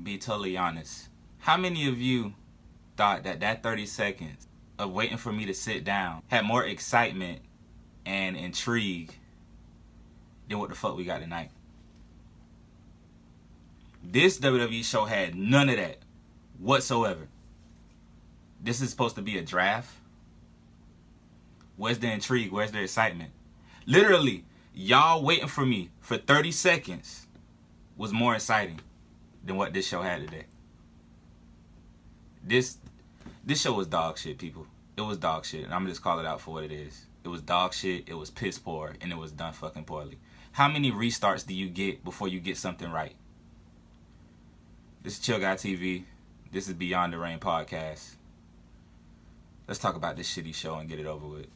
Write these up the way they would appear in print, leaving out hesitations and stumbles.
be totally honest. How many of you thought that 30 seconds of waiting for me to sit down had more excitement and intrigue than what the fuck we got tonight? This WWE show had none of that whatsoever. This is supposed to be a draft. Where's the intrigue? Where's the excitement? Literally, y'all waiting for me for 30 seconds was more exciting than what this show had today. This show was dog shit, people. It was dog shit, and I'm gonna just call it out for what it is. It was dog shit, it was piss poor, and it was done fucking poorly. How many restarts do you get before you get something right? This is Chill Guy TV. This is Beyond the Rain podcast. Let's talk about this shitty show and get it over with.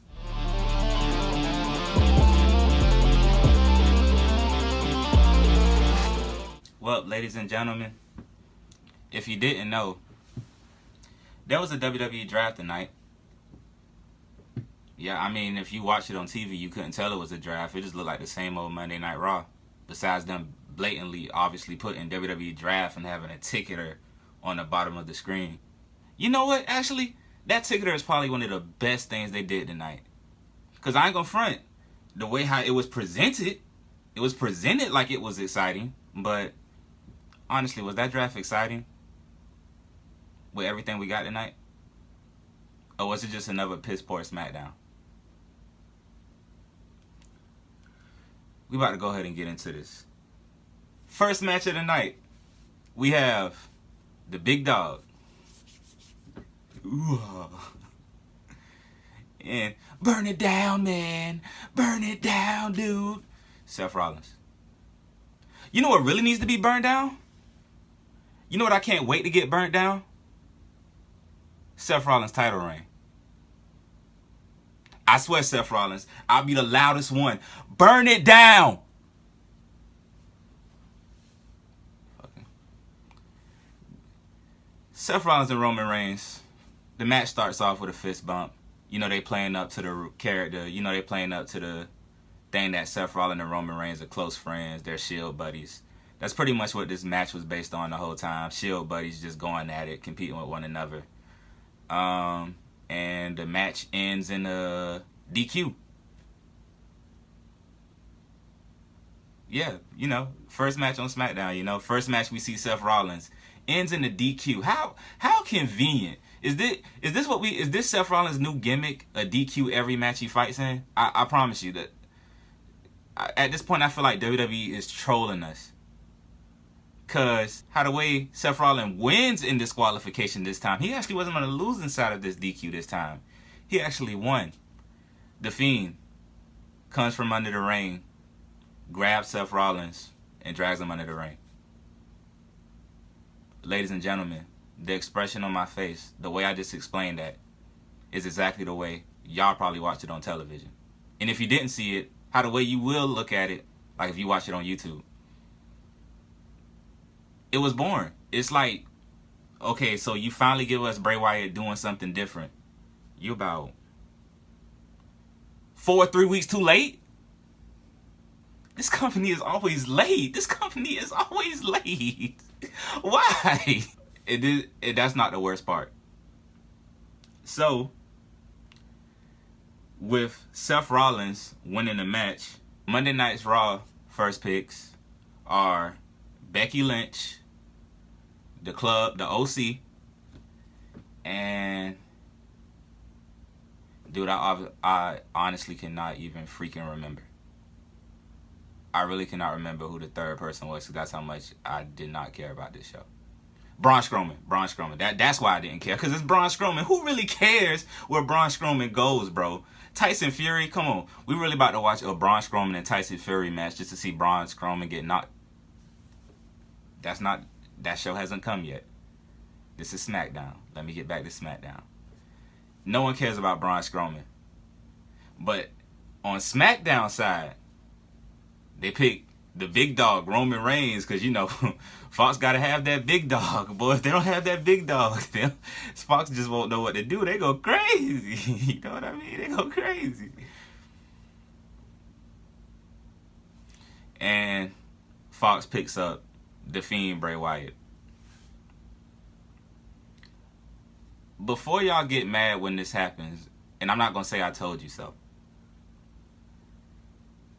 Well, ladies and gentlemen, if you didn't know, there was a WWE draft tonight. Yeah, I mean, if you watched it on TV, you couldn't tell it was a draft. It just looked like the same old Monday Night Raw. Besides them blatantly, obviously putting WWE draft and having a ticketer on the bottom of the screen. You know what? Actually, that ticketer is probably one of the best things they did tonight. Because I ain't gonna front. The way how it was presented like it was exciting. But honestly, was that draft exciting? With everything we got tonight? Or was it just another piss poor Smackdown? We about to go ahead and get into this. First match of the night. We have the big dog. Ooh. And burn it down, man. Burn it down, dude. Seth Rollins. You know what really needs to be burned down? You know what I can't wait to get burnt down? Seth Rollins' title reign. I swear, Seth Rollins, I'll be the loudest one. Burn it down! Fucking. Seth Rollins and Roman Reigns. The match starts off with a fist bump. You know, they playing up to the character. You know, they playing up to the thing that Seth Rollins and Roman Reigns are close friends. They're Shield buddies. That's pretty much what this match was based on the whole time. Shield buddies just going at it, competing with one another. And the match ends in a DQ. Yeah, you know, first match on Smackdown, you know, first match we see Seth Rollins ends in a DQ. How convenient. Is this Seth Rollins' new gimmick, a DQ every match he fights in? I promise you that at this point I feel like WWE is trolling us. Because how the way Seth Rollins wins in disqualification this time, he actually wasn't on the losing side of this DQ this time. He actually won. The Fiend comes from under the ring, grabs Seth Rollins, and drags him under the ring. Ladies and gentlemen, the expression on my face, the way I just explained that, is exactly the way y'all probably watched it on television. And if you didn't see it, how the way you will look at it, like if you watch it on YouTube. It was boring. It's like, okay, so you finally give us Bray Wyatt doing something different. You about 3 weeks too late? This company is always late. Why? That's not the worst part. So, with Seth Rollins winning the match, Monday Night's Raw first picks are Becky Lynch, the Club, the OC, and dude, I honestly cannot even freaking remember. I really cannot remember who the third person was, because that's how much I did not care about this show. Braun Strowman. That's why I didn't care, because it's Braun Strowman. Who really cares where Braun Strowman goes, bro? Tyson Fury, come on. We really about to watch a Braun Strowman and Tyson Fury match just to see Braun Strowman get knocked. That show hasn't come yet. This is Smackdown. Let me get back to Smackdown. No one cares about Braun Strowman. But on Smackdown side, they pick the big dog, Roman Reigns, because, you know, Fox got to have that big dog. Boy, if they don't have that big dog, Fox just won't know what to do. They go crazy. You know what I mean? They go crazy. And Fox picks up The Fiend, Bray Wyatt. before y'all get mad when this happens, and I'm not going to say I told you so,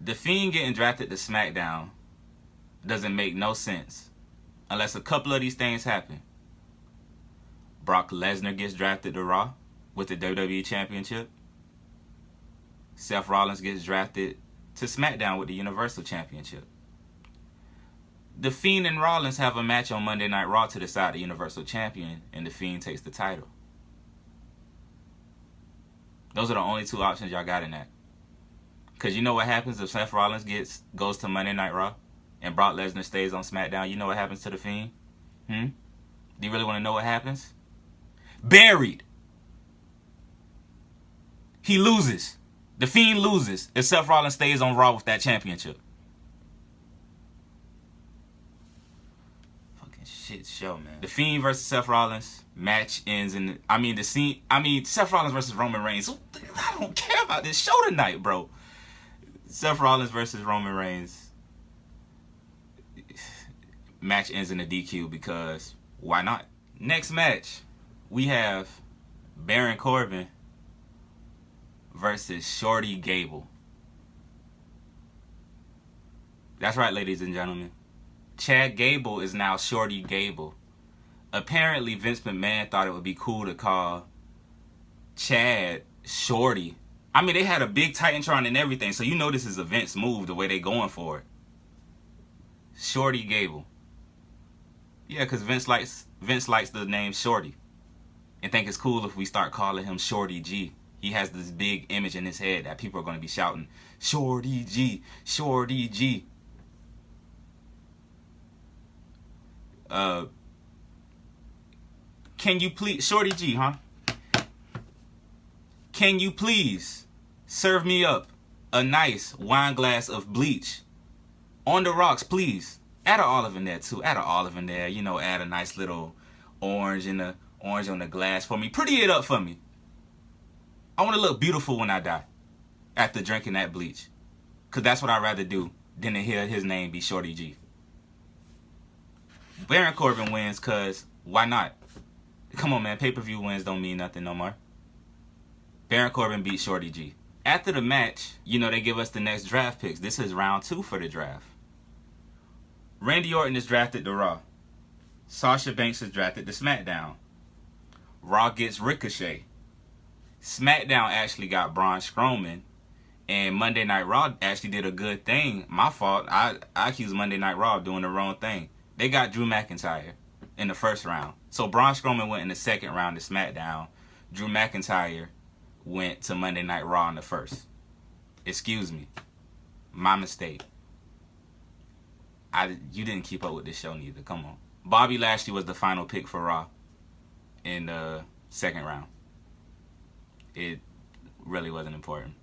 The Fiend getting drafted to SmackDown doesn't make no sense unless a couple of these things happen. Brock Lesnar gets drafted to Raw with the WWE Championship. Seth Rollins gets drafted to SmackDown with the Universal Championship. The Fiend and Rollins have a match on Monday Night Raw to decide the Universal Champion, and The Fiend takes the title. Those are the only two options y'all got in that. Because you know what happens if Seth Rollins goes to Monday Night Raw and Brock Lesnar stays on SmackDown? You know what happens to The Fiend? Do you really want to know what happens? Buried. He loses. The Fiend loses if Seth Rollins stays on Raw with that championship. Fucking shit show, man. The Fiend versus Seth Rollins match ends in Seth Rollins versus Roman Reigns. I don't care about this show tonight, bro. Seth Rollins versus Roman Reigns match ends in a DQ because why not? Next match, we have Baron Corbin versus Shorty Gable. That's right, ladies and gentlemen. Chad Gable is now Shorty Gable. Apparently, Vince McMahon thought it would be cool to call Chad Shorty. I mean, they had a big Titantron and everything, so you know this is a Vince move, the way they going for it. Shorty Gable. Yeah, because Vince likes the name Shorty. And think it's cool if we start calling him Shorty G. He has this big image in his head that people are going to be shouting, Shorty G, Shorty G. Can you please, Shorty G, huh? Can you please serve me up a nice wine glass of bleach on the rocks, please? Add an olive in there too. Add an olive in there. You know, add a nice little orange on the glass for me. Pretty it up for me. I want to look beautiful when I die after drinking that bleach. Because that's what I'd rather do than to hear his name be Shorty G. Baron Corbin wins because why not? Come on, man. Pay-per-view wins don't mean nothing no more. Baron Corbin beat Shorty G. After the match, you know, they give us the next draft picks. This is round 2 for the draft. Randy Orton is drafted to Raw. Sasha Banks is drafted to SmackDown. Raw gets Ricochet. SmackDown actually got Braun Strowman. And Monday Night Raw actually did a good thing. My fault. I accused Monday Night Raw of doing the wrong thing. They got Drew McIntyre in the first round. So Braun Strowman went in the second round to SmackDown. Drew McIntyre went to Monday Night Raw in the first. Excuse me. My mistake. You didn't keep up with this show neither. Come on. Bobby Lashley was the final pick for Raw in the second round. It really wasn't important.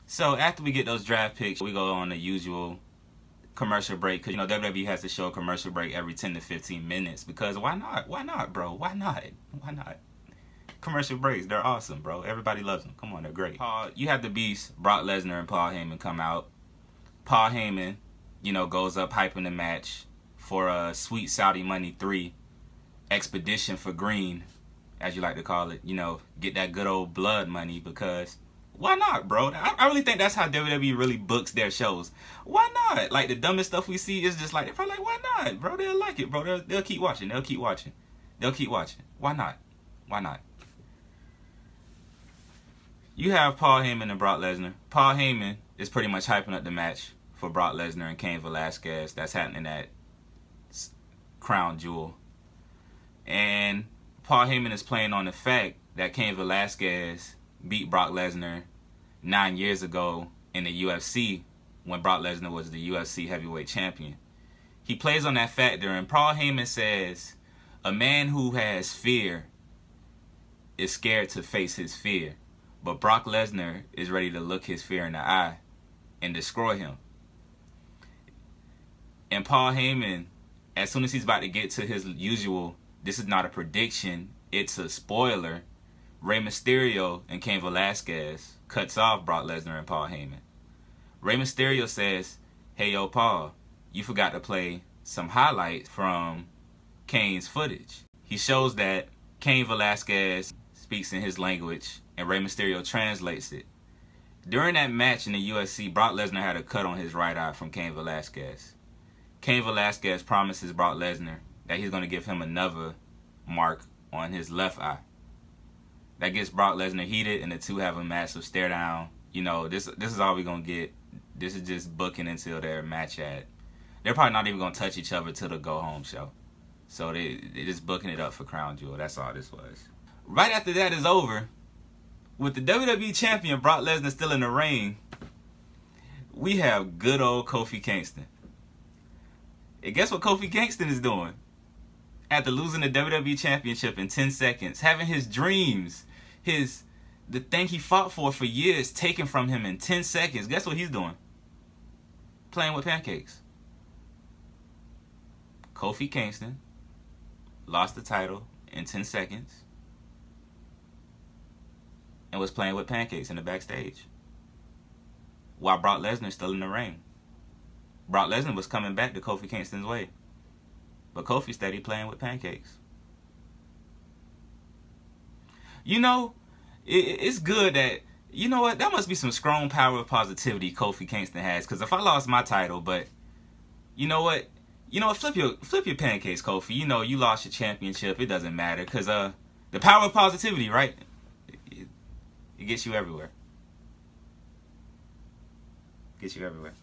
So after we get those draft picks, we go on the usual commercial break. Because, you know, WWE has to show a commercial break every 10 to 15 minutes. Because why not? Why not, bro? Why not? Why not? Commercial breaks, they're awesome, bro. Everybody loves them. Come on, they're great. You have the Beast, Brock Lesnar, and Paul Heyman come out. Paul Heyman, you know, goes up hyping the match for a Sweet Saudi Money 3 Expedition for Green, as you like to call it. You know, get that good old blood money because why not, bro? I really think that's how WWE really books their shows. Why not? Like, the dumbest stuff we see is just like, they're probably like, why not, bro? They'll like it, bro. They'll keep watching. They'll keep watching. They'll keep watching. Why not? Why not? You have Paul Heyman and Brock Lesnar. Paul Heyman is pretty much hyping up the match for Brock Lesnar and Cain Velasquez. That's happening at Crown Jewel. And Paul Heyman is playing on the fact that Cain Velasquez beat Brock Lesnar 9 years ago in the UFC when Brock Lesnar was the UFC heavyweight champion. He plays on that factor, and Paul Heyman says, a man who has fear is scared to face his fear. But Brock Lesnar is ready to look his fear in the eye and destroy him. And Paul Heyman, as soon as he's about to get to his usual, this is not a prediction, it's a spoiler, Rey Mysterio and Cain Velasquez cuts off Brock Lesnar and Paul Heyman. Rey Mysterio says, hey, yo, Paul, you forgot to play some highlights from Cain's footage. He shows that Cain Velasquez speaks in his language, and Rey Mysterio translates it. During that match in the UFC, Brock Lesnar had a cut on his right eye from Cain Velasquez. Cain Velasquez promises Brock Lesnar that he's going to give him another mark on his left eye. That gets Brock Lesnar heated, and the two have a massive stare down. You know, this is all we're going to get. This is just booking until their match at. They're probably not even going to touch each other till the go-home show. So they're just booking it up for Crown Jewel. That's all this was. Right after that is over, with the WWE Champion Brock Lesnar still in the ring, we have good old Kofi Kingston. And guess what Kofi Kingston is doing? After losing the WWE Championship in 10 seconds, having his dreams, the thing he fought for years taken from him in 10 seconds, guess what he's doing? Playing with pancakes. Kofi Kingston lost the title in 10 seconds and was playing with pancakes in the backstage while Brock Lesnar still in the ring. Brock Lesnar was coming back to Kofi Kingston's way, but Kofi steady playing with pancakes. You know, it's good that, you know what, that must be some strong power of positivity Kofi Kingston has, because if I lost my title, but you know what, flip your pancakes, Kofi. You know, you lost your championship, it doesn't matter, because the power of positivity, right, it gets you everywhere. Gets you everywhere.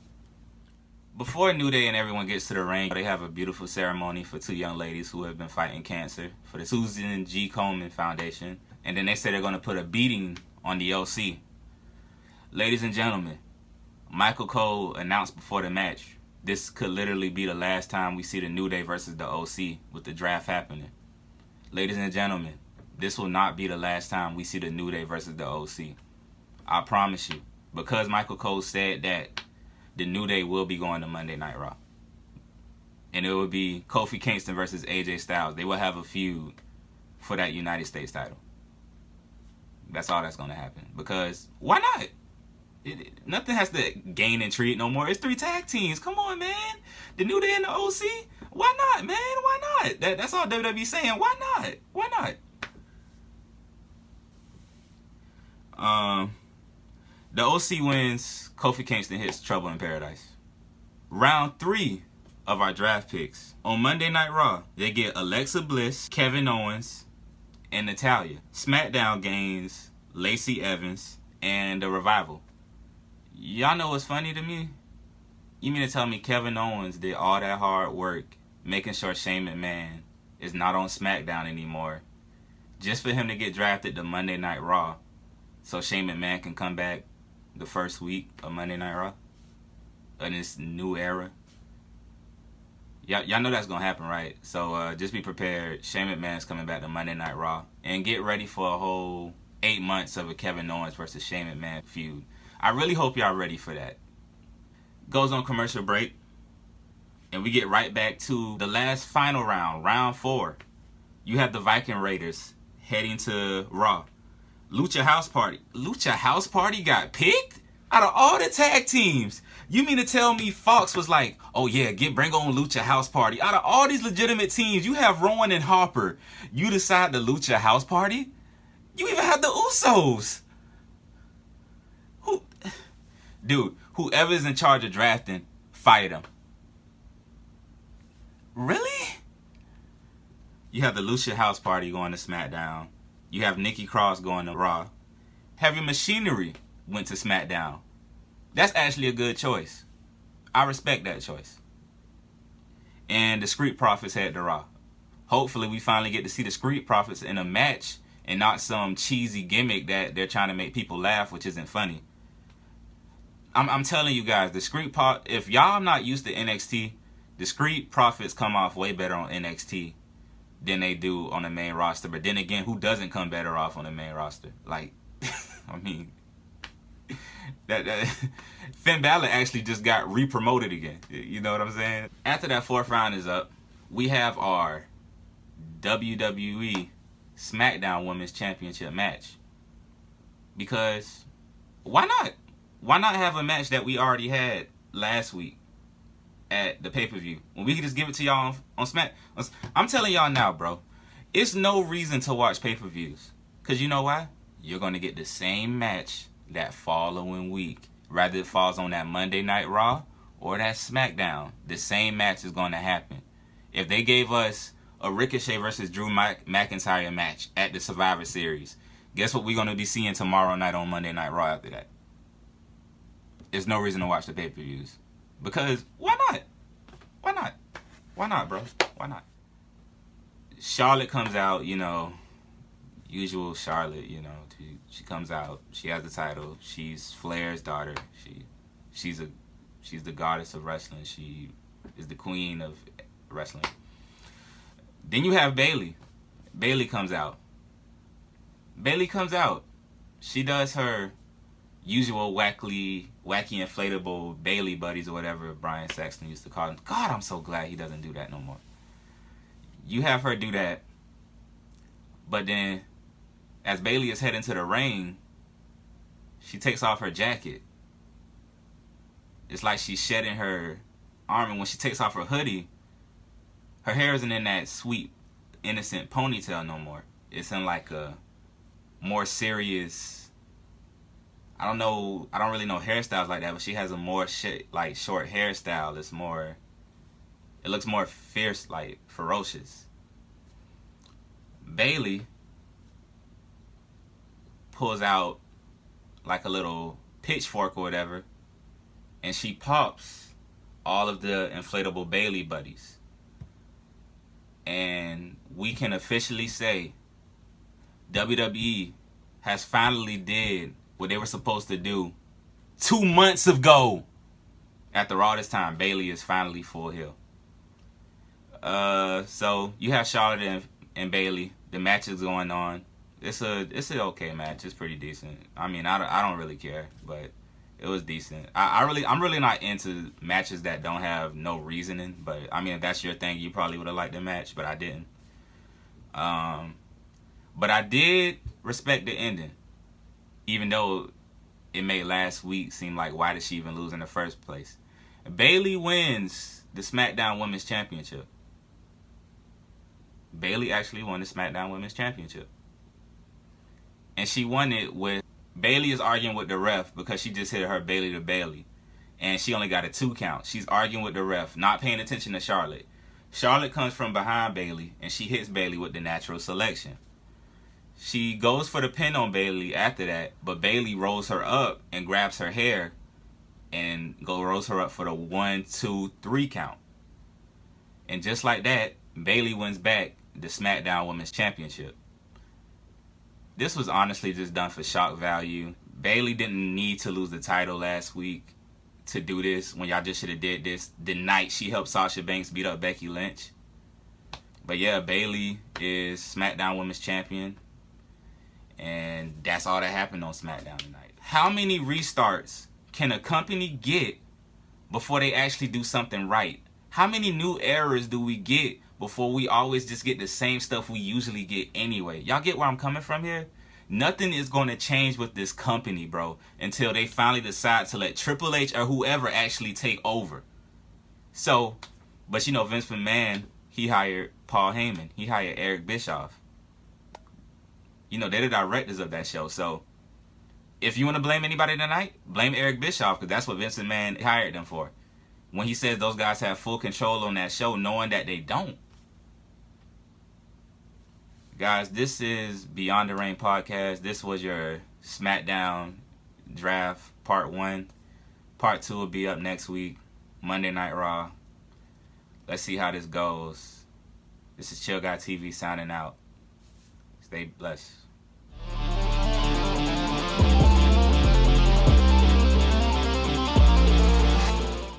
Before New Day and everyone gets to the ring, they have a beautiful ceremony for two young ladies who have been fighting cancer for the Susan G. Komen Foundation. And then they say they're going to put a beating on the OC. Ladies and gentlemen, Michael Cole announced before the match, this could literally be the last time we see the New Day versus the OC with the draft happening. Ladies and gentlemen, this will not be the last time we see the New Day versus the OC. I promise you. Because Michael Cole said that, the New Day will be going to Monday Night Raw. And it will be Kofi Kingston versus AJ Styles. They will have a feud for that United States title. That's all that's going to happen. Because, why not? Nothing has to gain and treat no more. It's 3 tag teams. Come on, man. The New Day and the OC? Why not, man? Why not? That's all WWE saying. Why not? Why not? The OC wins. Kofi Kingston hits Trouble in Paradise. Round 3 of our draft picks. On Monday Night Raw, they get Alexa Bliss, Kevin Owens, and Natalya. Smackdown gains Lacey Evans and The Revival. Y'all know what's funny to me? You mean to tell me Kevin Owens did all that hard work making sure Shane McMahon is not on SmackDown anymore just for him to get drafted to Monday Night Raw so Shane McMahon can come back the first week of Monday Night Raw in this new era? Y'all know that's going to happen, right? So just be prepared. Shane McMahon's coming back to Monday Night Raw. And get ready for a whole 8 months of a Kevin Owens versus Shane McMahon feud. I really hope y'all ready for that. Goes on commercial break. And we get right back to the last final round, round 4. You have the Viking Raiders heading to Raw. Lucha House Party. Lucha House Party got picked? Out of all the tag teams. You mean to tell me Fox was like, oh yeah, bring on Lucha House Party. Out of all these legitimate teams, you have Rowan and Harper. You decide the Lucha House Party? You even have the Usos. Dude, whoever's in charge of drafting, fire them. Really? You have the Lucha House Party going to SmackDown. You have Nikki Cross going to Raw. Heavy Machinery went to SmackDown. That's actually a good choice. I respect that choice. And the Street Profits head to Raw. Hopefully we finally get to see the Street Profits in a match and not some cheesy gimmick that they're trying to make people laugh, which isn't funny. I'm telling you guys, if y'all not used to NXT, the Street Profits come off way better on NXT than they do on the main roster. But then again, who doesn't come better off on the main roster? Like, I mean, that Finn Balor actually just got re-promoted again. You know what I'm saying? After that 4th round is up, we have our WWE SmackDown Women's Championship match. Because why not? Why not have a match that we already had last week at the pay-per-view when we can just give it to y'all on Smack? I'm telling y'all now, bro. It's no reason to watch pay-per-views. Because you know why? You're going to get the same match that following week. Rather it falls on that Monday Night Raw or that Smackdown. The same match is going to happen. If they gave us a Ricochet versus Drew McIntyre match at the Survivor Series, guess what we're going to be seeing tomorrow night on Monday Night Raw after that? There's no reason to watch the pay-per-views. Because, why not? Why not? Why not, bro? Why not? Charlotte comes out, you know, usual Charlotte, you know. She comes out. She has the title. She's Flair's daughter. She's the goddess of wrestling. She is the queen of wrestling. Then you have Bayley. Bayley comes out. She does her usual wacky inflatable Bayley buddies or whatever Brian Saxton used to call them. God, I'm so glad he doesn't do that no more. You have her do that, but then as Bayley is heading to the ring, she takes off her jacket. It's like she's shedding her arm, and when she takes off her hoodie, her hair isn't in that sweet, innocent ponytail no more. It's in like a more serious, I don't really know hairstyles like that, but she has a more short hairstyle. It looks more fierce, like ferocious. Bayley pulls out like a little pitchfork or whatever, and she pops all of the inflatable Bayley buddies. And we can officially say WWE has finally did what they were supposed to do 2 months ago. After all this time, Bayley is finally full heel. So you have Charlotte and Bayley. The match is going on. It's an okay match. It's pretty decent. I mean, I don't really care, but it was decent. I'm really not into matches that don't have no reasoning. But I mean, if that's your thing, you probably would have liked the match, but I didn't. But I did respect the ending, even though it made last week seem like, why did she even lose in the first place? Bayley wins the SmackDown Women's Championship. Bayley actually won the SmackDown Women's Championship. And she won it with, Bayley is arguing with the ref because she just hit her Bayley to Bayley. And she only got a 2 count. She's arguing with the ref, not paying attention to Charlotte. Charlotte comes from behind Bayley, and she hits Bayley with the natural selection. She goes for the pin on Bayley after that, but Bayley rolls her up and grabs her hair and rolls her up for the 1, 2, 3 count. And just like that, Bayley wins back the SmackDown Women's Championship. This was honestly just done for shock value. Bayley didn't need to lose the title last week to do this when y'all just should have did this the night she helped Sasha Banks beat up Becky Lynch. But yeah, Bayley is SmackDown Women's Champion. And that's all that happened on SmackDown tonight. How many restarts can a company get before they actually do something right? How many new errors do we get before we always just get the same stuff we usually get anyway? Y'all get where I'm coming from here? Nothing is going to change with this company, bro, until they finally decide to let Triple H or whoever actually take over. So, but you know, Vince McMahon, he hired Paul Heyman. He hired Eric Bischoff. You know, they're the directors of that show. So, if you want to blame anybody tonight, blame Eric Bischoff, because that's what Vince McMahon hired them for. When he says those guys have full control on that show, knowing that they don't. Guys, this is Beyond the Ring Podcast. This was your SmackDown draft part 1. Part 2 will be up next week. Monday Night Raw. Let's see how this goes. This is Chill Guy TV signing out. Stay blessed.